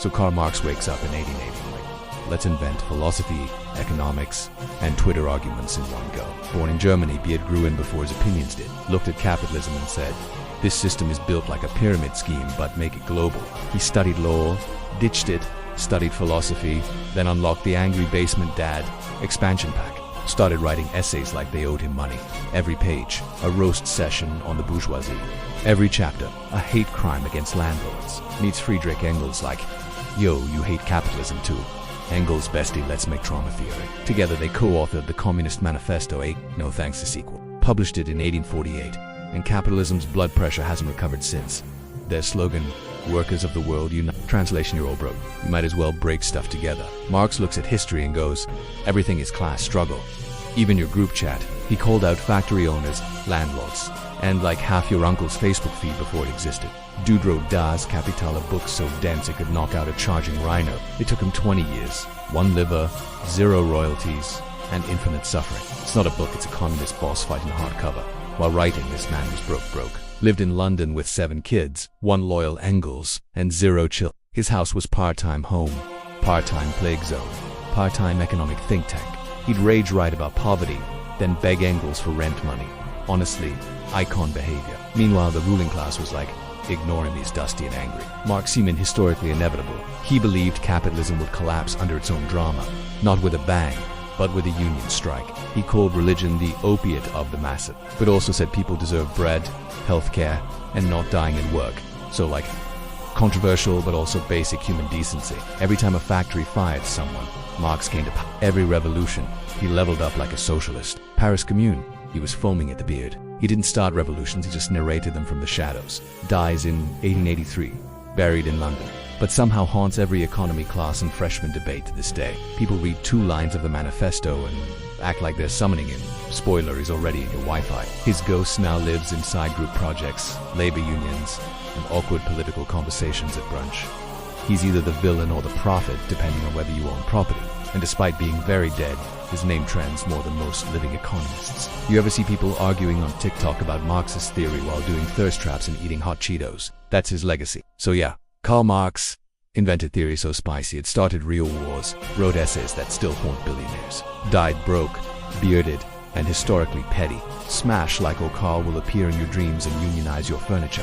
So Karl Marx wakes up in 1880 like, let's invent philosophy, economics, and Twitter arguments in one go. Born in Germany, Beard grew in before his opinions did. Looked at capitalism and said, this system is built like a pyramid scheme, but make it global. He studied law, ditched it, studied philosophy, then unlocked the angry basement dad expansion pack. Started writing essays like they owed him money. Every page, a roast session on the bourgeoisie. Every chapter, a hate crime against landlords. Meets Friedrich Engels like, yo, you hate capitalism too. Engels' bestie, let's make trauma theory. Together they co-authored the Communist Manifesto, a no thanks to sequel. Published it in 1848, and capitalism's blood pressure hasn't recovered since. Their slogan, workers of the world unite. Translation, you're all broke. You might as well break stuff together. Marx looks at history and goes, everything is class struggle. Even your group chat. He called out factory owners, landlords, and like half your uncle's Facebook feed before it existed. Dude wrote Das Kapital, a book so dense it could knock out a charging rhino. It took him 20 years. 1 liver, 0 royalties, and infinite suffering. It's not a book, it's a communist boss fighting hardcover. While writing, this man was broke. Lived in London with 7 kids, 1 loyal Engels, and 0 chill. His house was part-time home, part-time plague zone, part-time economic think tank. He'd rage write about poverty, then beg Engels for rent money. Honestly, icon behavior. Meanwhile, the ruling class was like, ignore him, he's dusty and angry. Marx seemed historically inevitable. He believed capitalism would collapse under its own drama, not with a bang, but with a union strike. He called religion the opiate of the masses, but also said people deserve bread, healthcare, and not dying at work. So like, controversial but also basic human decency. Every time a factory fired someone, Marx came to power. Every revolution, he leveled up like a socialist. Paris Commune, he was foaming at the beard. He didn't start revolutions, he just narrated them from the shadows. Dies in 1883, buried in London, but somehow haunts every economy class and freshman debate to this day. People read 2 lines of the manifesto and act like they're summoning him. Spoiler, he's already in your Wi-Fi. His ghost now lives inside group projects, labor unions, and awkward political conversations at brunch. He's either the villain or the prophet, depending on whether you own property. And despite being very dead, his name trends more than most living economists. You ever see people arguing on TikTok about Marxist theory while doing thirst traps and eating hot Cheetos? That's his legacy. So yeah, Karl Marx invented theory so spicy it started real wars, wrote essays that still haunt billionaires, died broke, bearded, and historically petty. Smash like Karl will appear in your dreams and unionize your furniture.